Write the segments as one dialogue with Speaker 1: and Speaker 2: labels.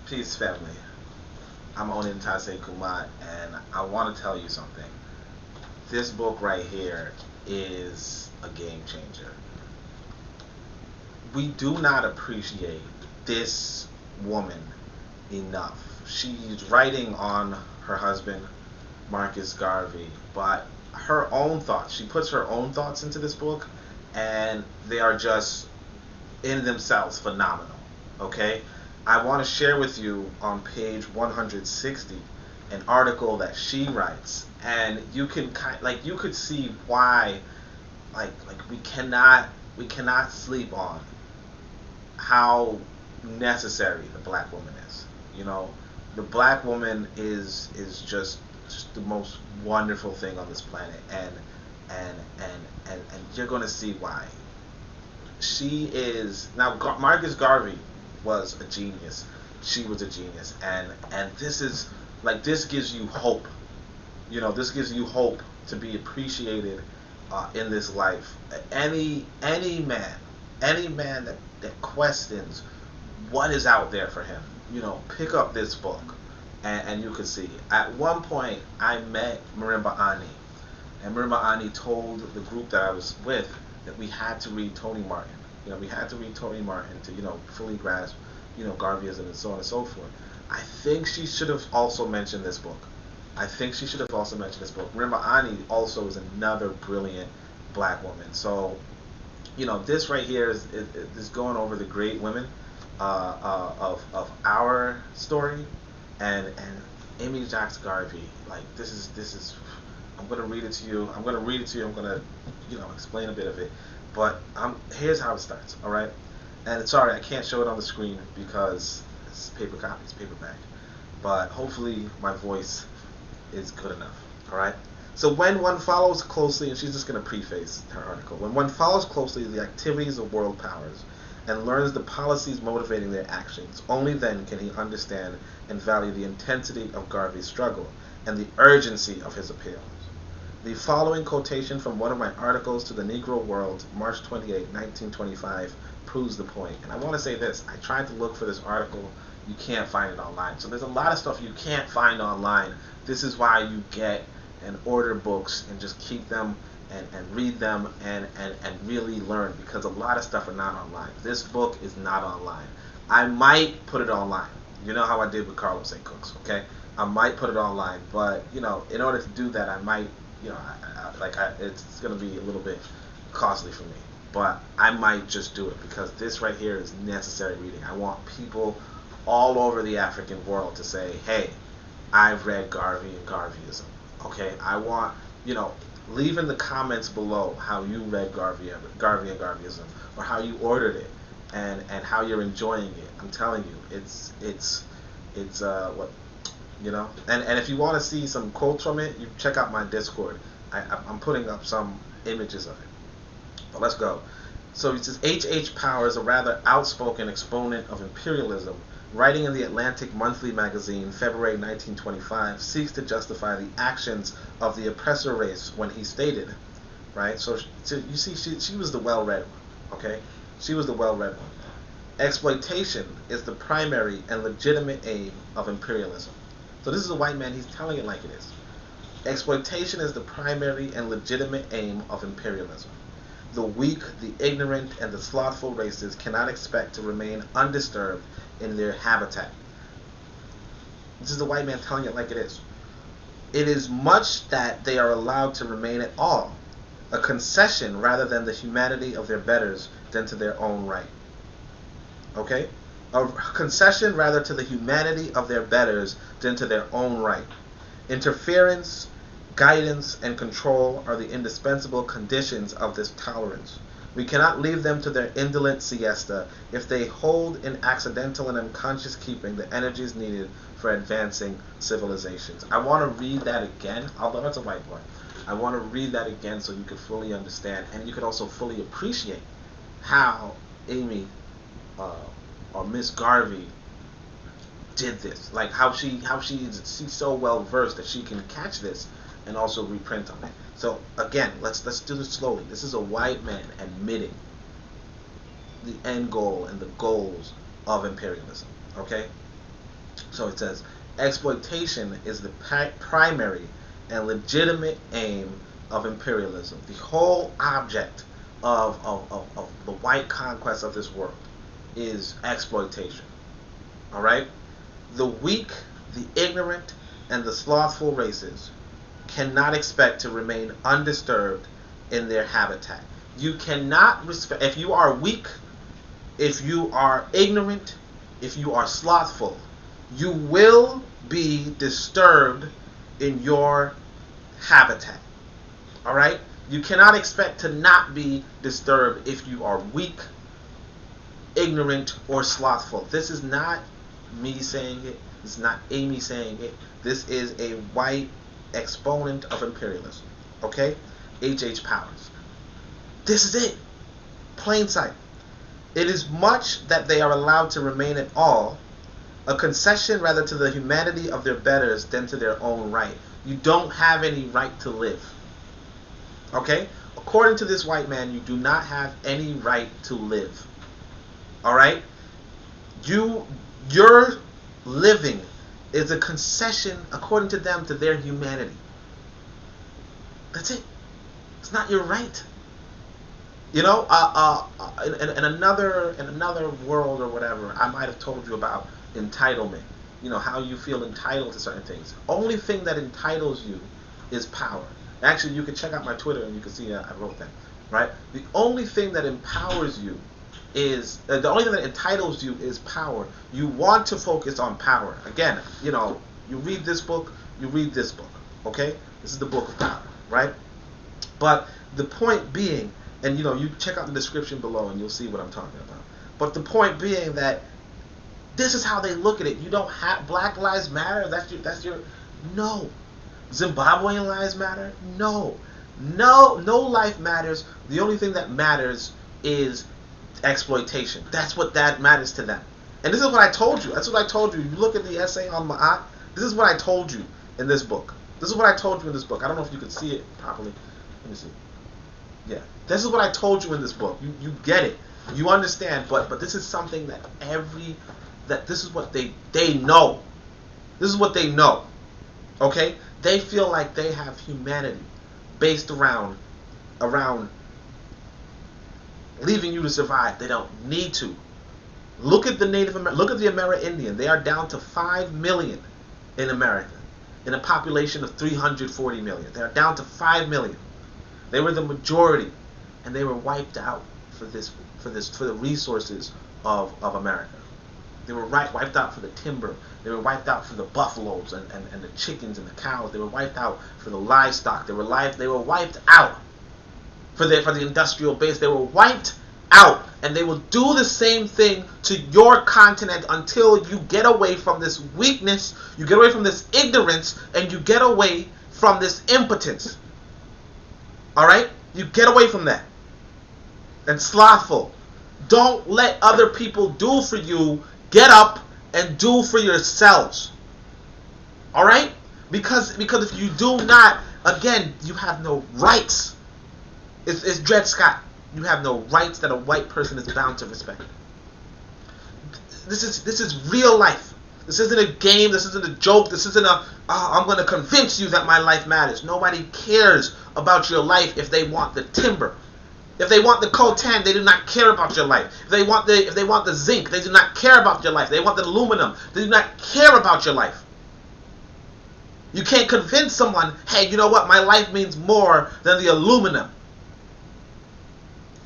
Speaker 1: Peace, family. I'm Onitaset Kumat, and I want to tell you something. This book right here is a game changer. We do not appreciate this woman enough. She's writing on her husband, Marcus Garvey, but her own thoughts. She puts her own thoughts into this book, and they are just in themselves phenomenal. Okay, I want to share with you on page 160 an article that she writes, and you can you could see why we cannot sleep on how necessary the black woman is. You know, the black woman is just the most wonderful thing on this planet, and you're gonna see why. She is now. Marcus Garvey was a genius. She was a genius, and this gives you hope. You know, this gives you hope to be appreciated in this life. Any man that questions what is out there for him, pick up this book, and you can see. At one point, I met Marimba Ani, and Marimba Ani told the group that I was with that we had to read Tony Martin. We had to read Tony Martin to fully grasp Garveyism and so on and so forth. I think she should have also mentioned this book. Marimba Ani also is another brilliant black woman. So, this right here is going over the great women of our story, and Amy Jacques Garvey. This is. I'm gonna read it to you. I'm gonna explain a bit of it. But here's how it starts. All right. And sorry, I can't show it on the screen because it's paper copy, it's paperback. But hopefully my voice is good enough. All right. So when one follows closely, and she's just going to preface her article, when one follows closely the activities of world powers and learns the policies motivating their actions, only then can he understand and value the intensity of Garvey's struggle and the urgency of his appeals. The following quotation from one of my articles to the Negro World, March 28, 1925, proves the point. And I want to say this. I tried to look for this article. You can't find it online. So there's a lot of stuff you can't find online. This is why you get and order books and just keep them and read them and really learn, because a lot of stuff are not online. This book is not online. I might put it online. You know how I did with Carlos A. Cooks, okay? I might put it online, but, in order to do that, I might, it's going to be a little bit costly for me. But I might just do it because this right here is necessary reading. I want people all over the African world to say, hey, I've read Garvey and Garveyism. Okay, I want, leave in the comments below how you read Garvey and Garveyism, or how you ordered it, and how you're enjoying it. I'm telling you, it's what, and if you want to see some quotes from it, you check out my Discord. I'm putting up some images of it. But let's go. So it says H. Power is a rather outspoken exponent of imperialism. Writing in the Atlantic Monthly magazine, February 1925, seeks to justify the actions of the oppressor race when he stated, right? So you see, she was the well-read one, okay? She was the well-read one. Exploitation is the primary and legitimate aim of imperialism. So this is a white man, he's telling it like it is. Exploitation is the primary and legitimate aim of imperialism. The weak, the ignorant, and the slothful races cannot expect to remain undisturbed in their habitat. This is the white man telling it like it is. It is much that they are allowed to remain at all, a concession rather than the humanity of their betters than to their own right. Okay? A concession rather to the humanity of their betters than to their own right. Interference, guidance, and control are the indispensable conditions of this tolerance. We cannot leave them to their indolent siesta if they hold in accidental and unconscious keeping the energies needed for advancing civilizations. I want to read that again, although it's a white boy. I want to read that again so you can fully understand, and you can also fully appreciate how Amy or Miss Garvey did this. Like how she's so well versed that she can catch this and also reprint on it. So again, let's do this slowly. This is a white man admitting the end goal and the goals of imperialism. Okay? So it says, exploitation is the primary and legitimate aim of imperialism. The whole object of the white conquest of this world is exploitation. Alright? The weak, the ignorant, and the slothful races cannot expect to remain undisturbed in their habitat. You cannot respect, if you are weak, if you are ignorant, if you are slothful, you will be disturbed in your habitat. Alright? You cannot expect to not be disturbed if you are weak, ignorant, or slothful. This is not me saying it. This is not Amy saying it. This is a white exponent of imperialism. Okay? H.H. Powers. This is it. Plain sight. It is much that they are allowed to remain at all, a concession rather to the humanity of their betters than to their own right. You don't have any right to live. Okay? According to this white man, you do not have any right to live. Alright? Your living is a concession, according to them, to their humanity. That's it. It's not your right. You know, in another world or whatever, I might have told you about entitlement. You know, how you feel entitled to certain things. Only thing that entitles you is power. Actually, you can check out my Twitter and you can see I wrote that. Right? The only thing that empowers you is, the only thing that entitles you is power. You want to focus on power. Again, you know, you read this book, you read this book. Okay? This is the book of power. Right? But the point being, and you know, you check out the description below and you'll see what I'm talking about. But the point being that this is how they look at it. You don't have Black Lives Matter. That's your no. Zimbabwean lives matter? No. No life matters. The only thing that matters is exploitation. That's what that matters to them. And this is what I told you. That's what I told you. You look at the essay on Ma'at. This is what I told you in this book. This is what I told you in this book. I don't know if you could see it properly. Let me see. Yeah. This is what I told you in this book. You get it. You understand. But this is something that this is what they know. This is what they know. Okay? They feel like they have humanity based around leaving you to survive. They don't need to. Look at the look at the Amerindian. They are down to 5 million in America, in a population of 340 million. They are down to 5 million. They were the majority, and they were wiped out for the resources of America. They were wiped out for the timber. They were wiped out for the buffaloes and the chickens and the cows. They were wiped out for the livestock. They were wiped out for the industrial base. They were wiped out, and they will do the same thing to your continent until you get away from this weakness, you get away from this ignorance, and you get away from this impotence. Alright? You get away from that. And slothful. Don't let other people do for you. Get up and do for yourselves. Alright? Because if you do not, again, you have no rights. It's Dred Scott. You have no rights that a white person is bound to respect. This is real life. This isn't a game. This isn't a joke. This isn't I'm going to convince you that my life matters. Nobody cares about your life if they want the timber. If they want the coltan, they do not care about your life. If they want the zinc, they do not care about your life. They want the aluminum, they do not care about your life. You can't convince someone, hey, you know what, my life means more than the aluminum.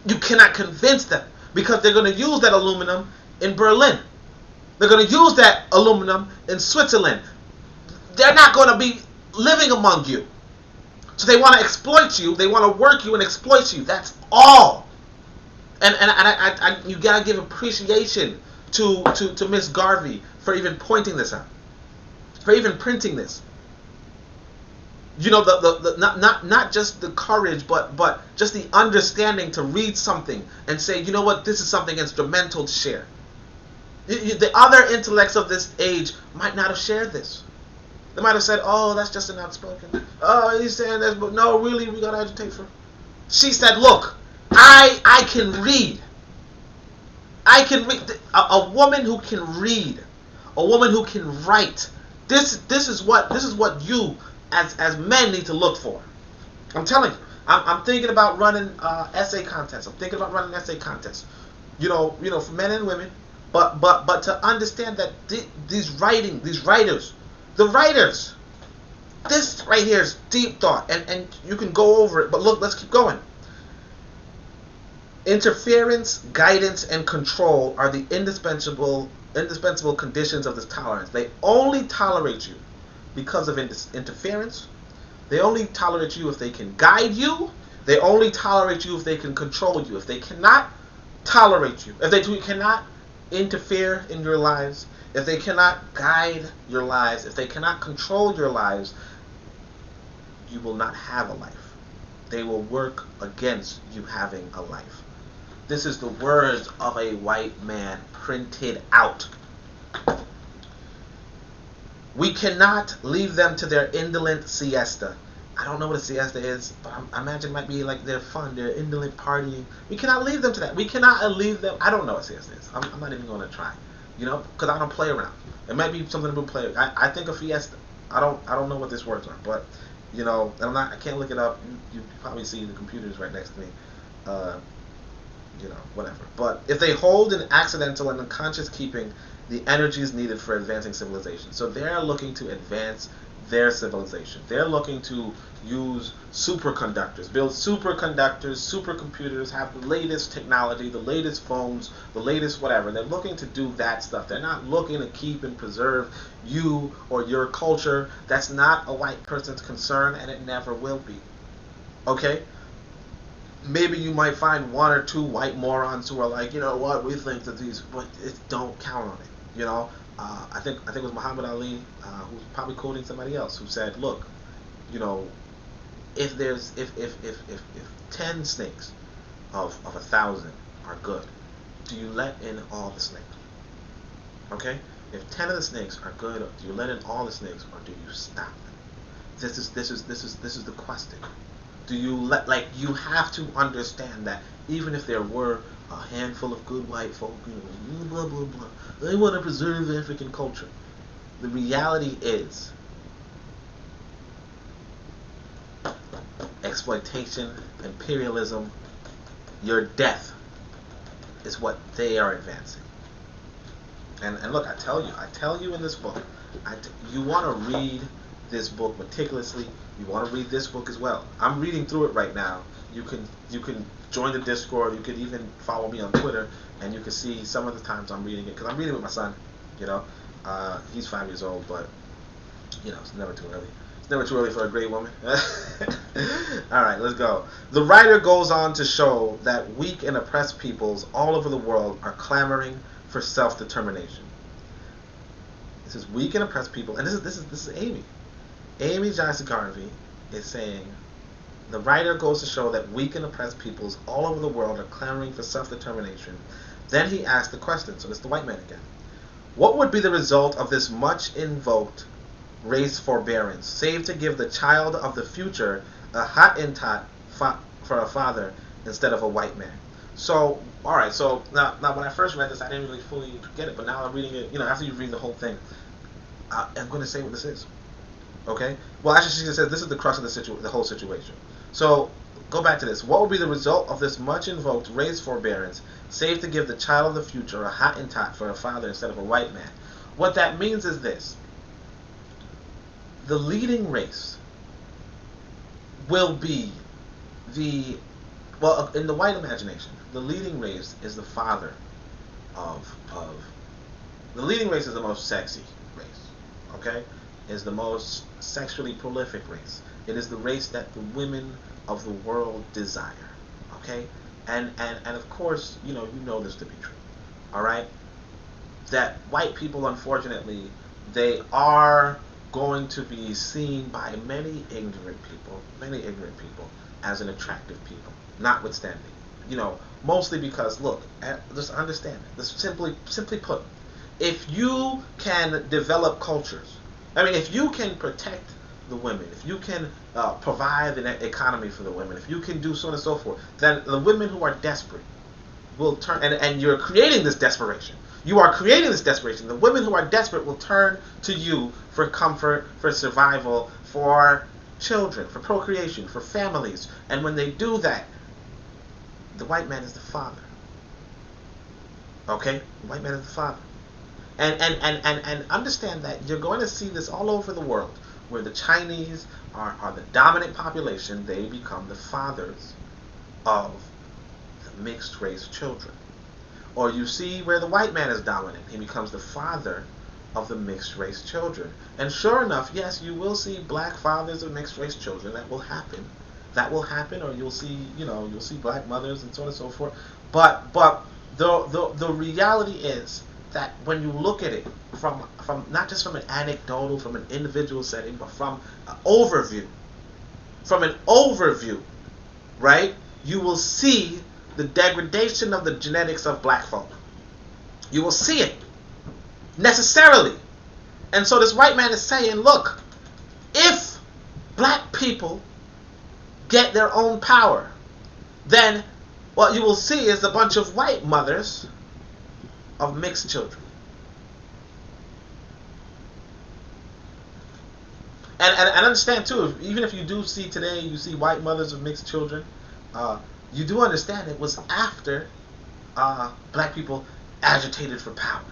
Speaker 1: You cannot convince them, because they're going to use that aluminum in Berlin. They're going to use that aluminum in Switzerland. They're not going to be living among you. So they want to exploit you. They want to work you and exploit you. That's all. And you gotta give appreciation to Miss Garvey for even pointing this out, for even printing this. You know, not just the courage, but just the understanding to read something and say, you know what, this is something instrumental to share. The other intellects of this age might not have shared this. They might have said, oh, that's just an outspoken. Oh, he's saying this, but no, really, we got to agitate for. She said, look, I can read. I can read. A woman who can read, A woman who can write. This is what you as men need to look for. I'm telling you. I'm thinking about running essay contests. I'm thinking about running essay contests. You know, for men and women. But to understand that these writers, the writers, this right here is deep thought, and you can go over it. But look, let's keep going. Interference, guidance, and control are the indispensable conditions of this tolerance. They only tolerate you because of interference. They only tolerate you if they can guide you. They only tolerate you if they can control you. If they cannot tolerate you, if they cannot interfere in your lives, if they cannot guide your lives, if they cannot control your lives, you will not have a life. They will work against you having a life. This is the words of a white man printed out. We cannot leave them to their indolent siesta. I don't know what a siesta is, but I imagine it might be like their fun, their indolent partying. We cannot leave them to that. We cannot leave them. I don't know what siesta is. I'm not even going to try, because I don't play around. It might be something to play. I think of fiesta. I don't know what these words are, but and I can't look it up. You probably see the computers right next to me. Whatever. But if they hold in accidental and unconscious keeping the energies needed for advancing civilization. So they're looking to advance their civilization. They're looking to use superconductors, build superconductors, supercomputers, have the latest technology, the latest phones, the latest whatever. They're looking to do that stuff. They're not looking to keep and preserve you or your culture. That's not a white person's concern, and it never will be. Okay? Maybe you might find one or two white morons who are like, we think that these, but don't count on it. I think it was Muhammad Ali, who was probably quoting somebody else, who said, look, if 10 snakes of 1,000 are good, do you let in all the snakes? Okay? If 10 of the snakes are good, do you let in all the snakes, or do you stop them? This is the question. Do you you have to understand that even if there were a handful of good white folk, blah blah blah, they want to preserve African culture. The reality is exploitation, imperialism, your death is what they are advancing. And look, I tell you in this book, you want to read this book meticulously. You want to read this book as well. I'm reading through it right now. You can join the Discord. You can even follow me on Twitter, and you can see some of the times I'm reading it, because I'm reading it with my son. He's 5 years old, but it's never too early. It's never too early for a great woman. All right, let's go. The writer goes on to show that weak and oppressed peoples all over the world are clamoring for self-determination. This is weak and oppressed people, and this is Amy. Amy Jacques Garvey is saying, the writer goes to show that weak and oppressed peoples all over the world are clamoring for self-determination. Then he asks the question, so it's the white man again. What would be the result of this much invoked race forbearance, save to give the child of the future a Hottentot for a father instead of a white man? So, alright, so now when I first read this, I didn't really fully get it, but now I'm reading it, after you read the whole thing, I'm going to say what this is. Okay? Well, actually, she says this is the crux of the whole situation. So, go back to this. What will be the result of this much invoked race forbearance, save to give the child of the future a Hottentot for a father instead of a white man? What that means is this. The leading race will be in the white imagination, the leading race is the father the leading race is the most sexy race. Okay? Is the most sexually prolific race. It is the race that the women of the world desire. Okay? And of course, you know this to be true. Alright? That white people, unfortunately, they are going to be seen by many ignorant people as an attractive people, notwithstanding. Mostly because, look, just understand it. Just simply put, if you can develop cultures, if you can protect the women, if you can provide an economy for the women, if you can do so on and so forth, then the women who are desperate will turn, and you're creating this desperation. You are creating this desperation. The women who are desperate will turn to you for comfort, for survival, for children, for procreation, for families. And when they do that, the white man is the father. Okay? The white man is the father. And understand that you're going to see this all over the world, where the Chinese are the dominant population. They become the fathers of the mixed race children. Or you see where the white man is dominant. He becomes the father of the mixed race children. And sure enough, yes, you will see black fathers of mixed race children. That will happen. That will happen. Or you'll see, you'll see black mothers and so on and so forth. But the reality is that when you look at it from not just from an anecdotal, from an individual setting, but from an overview, right, you will see the degradation of the genetics of black folk. You will see it necessarily. And so this white man is saying, look, if black people get their own power, then what you will see is a bunch of white mothers of mixed children. And understand too, even if you do see today, you see white mothers of mixed children, you do understand it was after black people agitated for power.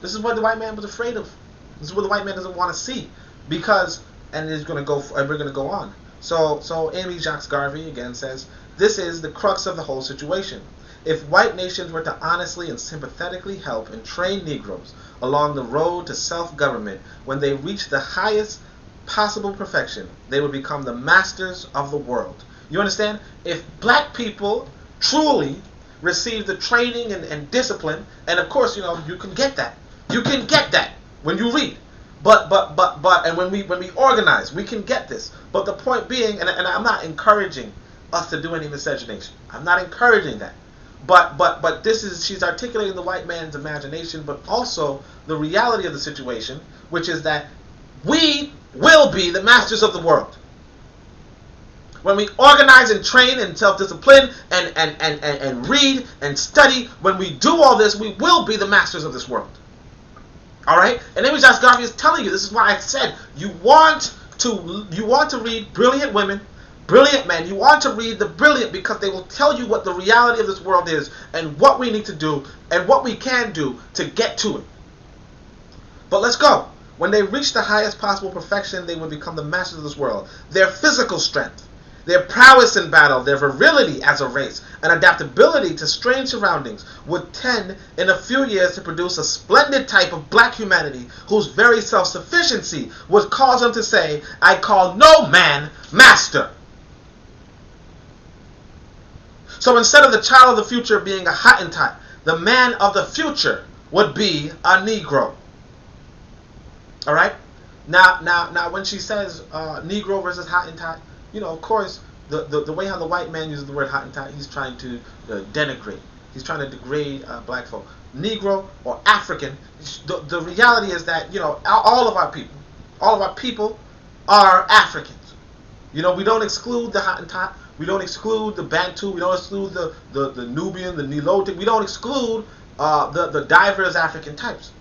Speaker 1: This is what the white man was afraid of. This is what the white man doesn't want to see, because, and we're going to go on. So Amy Jacques Garvey again says, this is the crux of the whole situation. If white nations were to honestly and sympathetically help and train Negroes along the road to self-government, when they reach the highest possible perfection, they would become the masters of the world. You understand? If black people truly receive the training and discipline, and of course, you can get that. You can get that when you read. But and when we organize, we can get this. But the point being, and I'm not encouraging us to do any miscegenation. I'm not encouraging that. But this is, she's articulating the white man's imagination, but also the reality of the situation, which is that we will be the masters of the world. When we organize and train and self-discipline and read and study, when we do all this, we will be the masters of this world. All right? And Amy Jacques Garvey is telling you, this is why I said, you want to read brilliant women, brilliant men. You want to read the brilliant, because they will tell you what the reality of this world is and what we need to do and what we can do to get to it. But let's go. When they reach the highest possible perfection, they will become the masters of this world. Their physical strength, their prowess in battle, their virility as a race, and adaptability to strange surroundings would tend in a few years to produce a splendid type of black humanity whose very self-sufficiency would cause them to say, I call no man master. So instead of the child of the future being a Hottentot, the man of the future would be a Negro. All right? Now, when she says Negro versus Hottentot, of course, the way how the white man uses the word Hottentot, he's trying to denigrate. He's trying to degrade black folk. Negro or African, the reality is that, all of our people are Africans. We don't exclude the Hottentot. We don't exclude the Bantu. We don't exclude the Nubian, the Nilotic. We don't exclude the diverse African types.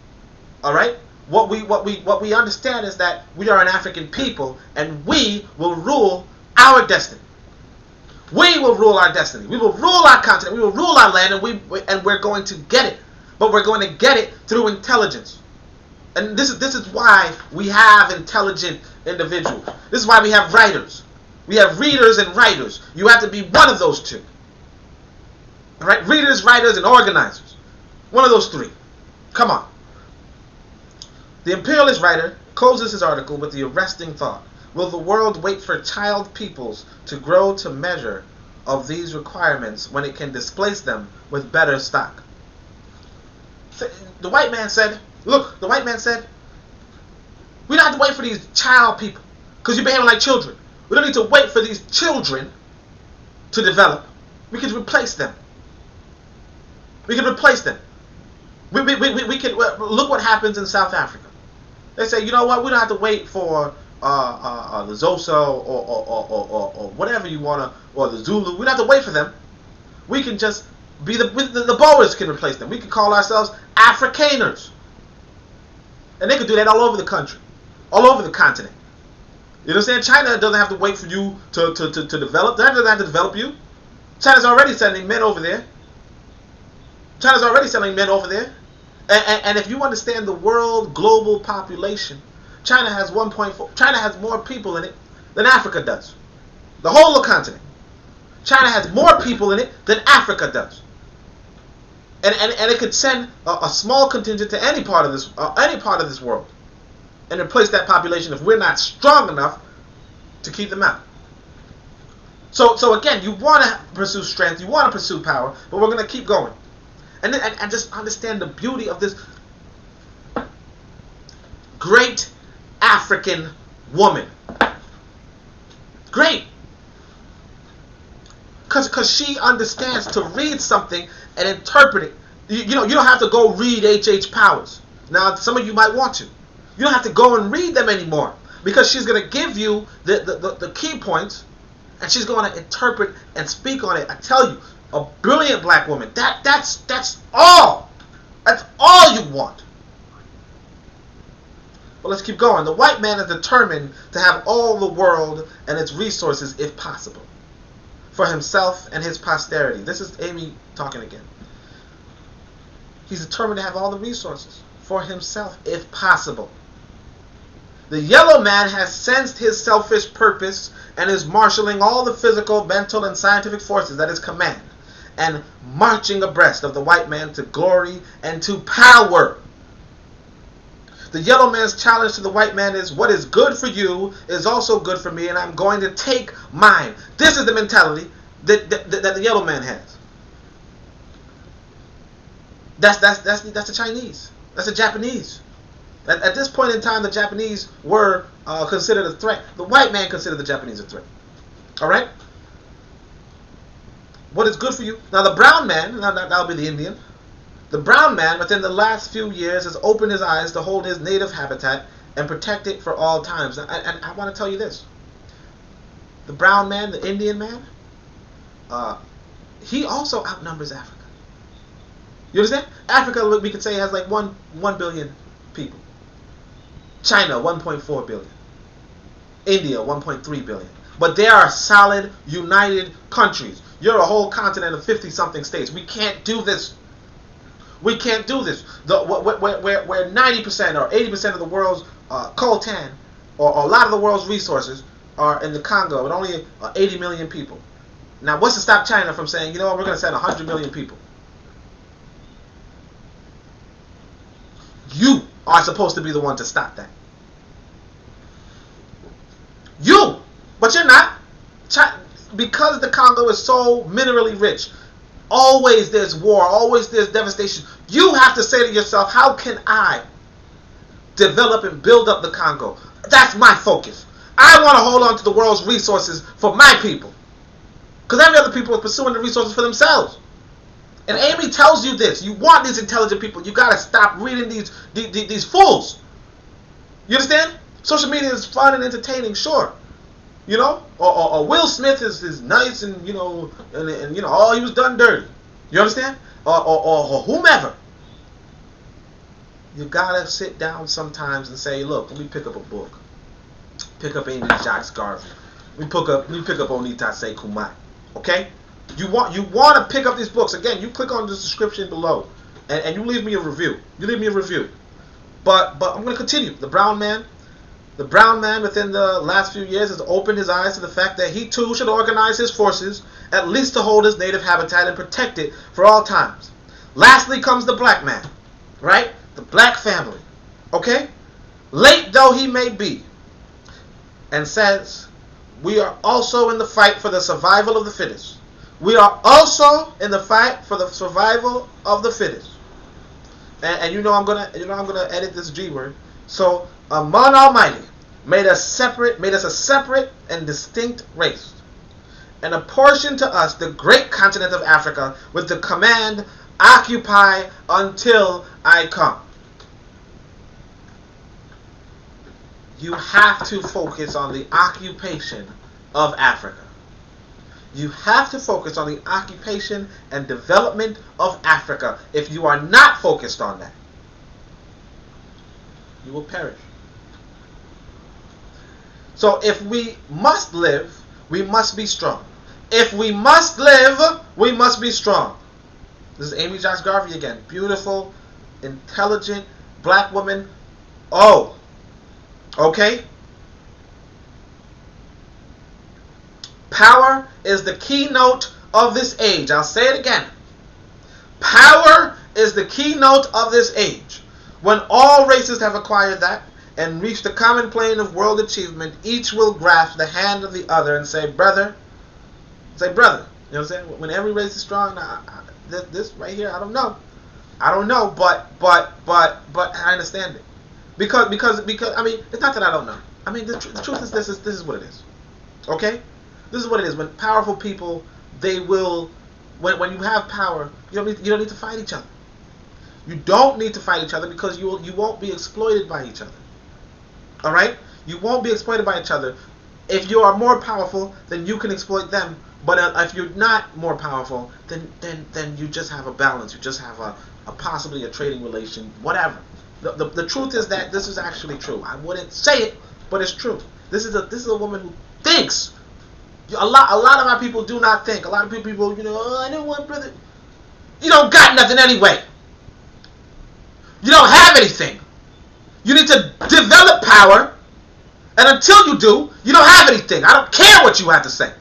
Speaker 1: All right? What we understand is that we are an African people, and we will rule our destiny. We will rule our destiny. We will rule our continent. We will rule our land, and we're going to get it. But we're going to get it through intelligence. And this is why we have intelligent individuals. This is why we have writers. We have readers and writers. You have to be one of those two. All right? Readers, writers, and organizers. One of those three. Come on. The imperialist writer closes his article with the arresting thought: will the world wait for child peoples to grow to measure of these requirements when it can displace them with better stock? The white man said, we don't have to wait for these child people, because you're behaving like children. We don't need to wait for these children to develop. We can replace them. We can replace them. We can look what happens in South Africa. They say, you know what? We don't have to wait for the Xhosa or whatever you wanna, or the Zulu. We don't have to wait for them. We can just be the Boers can replace them. We can call ourselves Afrikaners. And they could do that all over the country, all over the continent. You understand? China doesn't have to wait for you to develop. That doesn't have to develop you. China's already sending men over there. China's already sending men over there. And if you understand the world global population, China has 1.4. China has more people in it than Africa does. The whole of the continent. China has more people in it than Africa does. And it could send a small contingent to any part of this world, and replace that population if we're not strong enough to keep them out. So again, you want to pursue strength, you want to pursue power, but we're going to keep going, and just understand the beauty of this great African woman. Great. Because she understands to read something and interpret it. You don't have to go read H.H. Powers. Now, some of you might want to. You don't have to go and read them anymore, because she's going to give you the key points, and she's going to interpret and speak on it. I tell you, a brilliant black woman. That's all. That's all you want. But let's keep going. The white man is determined to have all the world and its resources if possible, for himself and his posterity. This is Amy talking again. He's determined to have all the resources for himself if possible. The yellow man has sensed his selfish purpose and is marshaling all the physical, mental, and scientific forces at his command, and marching abreast of the white man to glory and to power. The yellow man's challenge to the white man is, what is good for you is also good for me, and I'm going to take mine. This is the mentality that the yellow man has. That's the Chinese. That's the Japanese. At this point in time, the Japanese were considered a threat. The white man considered the Japanese a threat. All right? What is good for you? Now, the brown man, that'll be the Indian. The brown man, within the last few years, has opened his eyes to hold his native habitat and protect it for all times. And I want to tell you this. The brown man, the Indian man, he also outnumbers Africa. You understand? Africa, we could say, has like 1 billion people. China, 1.4 billion. India, 1.3 billion. But they are solid, united countries. You're a whole continent of 50-something states. We can't do this. We can't do this. Where 90% or 80% of the world's coltan, or a lot of the world's resources, are in the Congo with only 80 million people. Now, what's to stop China from saying, you know what, we're going to send 100 million people? You are supposed to be the one to stop that. You! But you're not. Because the Congo is so minerally rich, always there's war, always there's devastation. You have to say to yourself, how can I develop and build up the Congo? That's my focus. I want to hold on to the world's resources for my people. Because every other people is pursuing the resources for themselves. And Amy tells you this. You want these intelligent people. You got to stop reading these fools. You understand? Social media is fun and entertaining, sure. You know? Or Will Smith is nice and, you know, and you know, oh, he was done dirty. You understand? Or whomever. You got to sit down sometimes and say, look, let me pick up a book. Pick up Amy Jacques Garvey. Let me pick up Onitaset Kumat. Okay? You want to pick up these books. Again, you click on the description below, and you leave me a review. But I'm going to continue. The brown man within the last few years has opened his eyes to the fact that he too should organize his forces, at least to hold his native habitat and protect it for all times. Lastly comes the black man, right? The black family. Okay? Late though he may be, and says, we are also in the fight for the survival of the fittest. We are also in the fight for the survival of the fittest. And you know I'm gonna edit this G word. So Amon Almighty made us a separate and distinct race, and apportioned to us the great continent of Africa with the command, occupy until I come. You have to focus on the occupation of Africa. You have to focus on the occupation and development of Africa. If you are not focused on that, you will perish. So if we must live, we must be strong. If we must live, we must be strong. This is Amy Jacques Garvey again. Beautiful, intelligent, black woman. Oh, okay? Power is the keynote of this age. I'll say it again. Power is the keynote of this age. When all races have acquired that and reached the common plane of world achievement, each will grasp the hand of the other and say, brother. Say, brother. You know what I'm saying? When every race is strong, this right here, I don't know, but I understand it. Because I mean, it's not that I don't know. I mean, the truth is this is what it is. Okay? This is what it is. When powerful people, they will, when you have power, you don't need to fight each other. You don't need to fight each other because you won't be exploited by each other. All right? You won't be exploited by each other. If you are more powerful, then you can exploit them. But if you're not more powerful, then you just have a balance. You just have a possibly a trading relation, whatever. The truth is that this is actually true. I wouldn't say it, but it's true. This is a woman who thinks. A lot of our people do not think. A lot of people, I don't want brother. You don't got nothing anyway. You don't have anything. You need to develop power, and until you do, you don't have anything. I don't care what you have to say.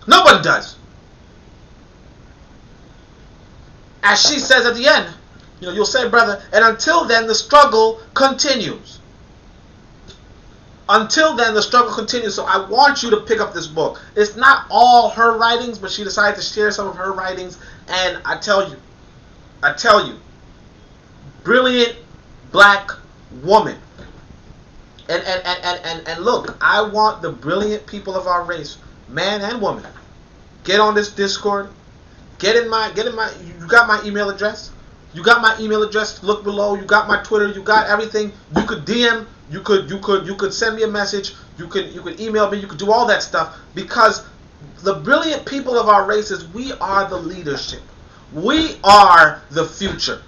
Speaker 1: Nobody does. As she says at the end, you'll say, brother, and until then, the struggle continues. Until then, the struggle continues. So I want you to pick up this book. It's not all her writings, but she decided to share some of her writings. And I tell you, brilliant black woman. And look, I want the brilliant people of our race, man and woman, get on this Discord. Get in my. You got my email address. You got my email address. Look below. You got my Twitter. You got everything. You could DM. You could send me a message. You could email me. You could do all that stuff, because the brilliant people of our races, we are the leadership. We are the future.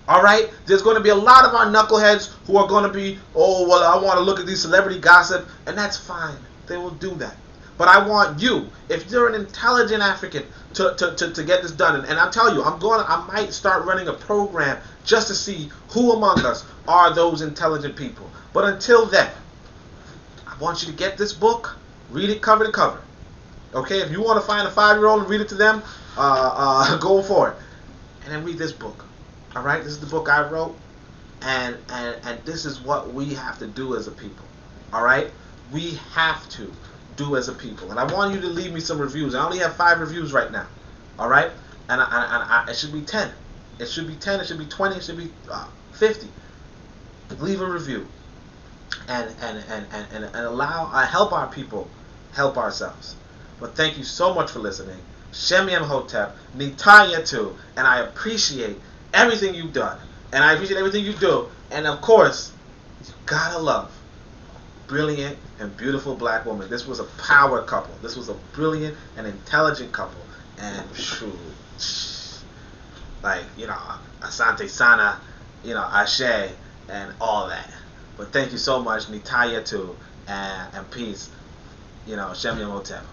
Speaker 1: All right? There's going to be a lot of our knuckleheads who are going to be, oh, well, I want to look at these celebrity gossip, and that's fine. They will do that. But I want you, if you're an intelligent African, to get this done. And I'll tell you, I might start running a program just to see who among us are those intelligent people. But until then, I want you to get this book, read it cover to cover. Okay? If you want to find a 5-year-old and read it to them, go for it. And then read this book. All right? This is the book I wrote. And this is what we have to do as a people. All right? We have to do as a people. And I want you to leave me some reviews. I only have 5 reviews right now. All right? And it should be 10. It should be 10. It should be 20. It should be 50. Leave a review. And help our people help ourselves. But thank you so much for listening. Shem Yem Hotep, Nitaya too, and I appreciate everything you've done. And I appreciate everything you do. And of course, you gotta love brilliant and beautiful black woman. This was a power couple. This was a brilliant and intelligent couple. And Asante Sana, Ashe, and all that. But thank you so much, Nitaya too, and peace. Shem Yem Hotep.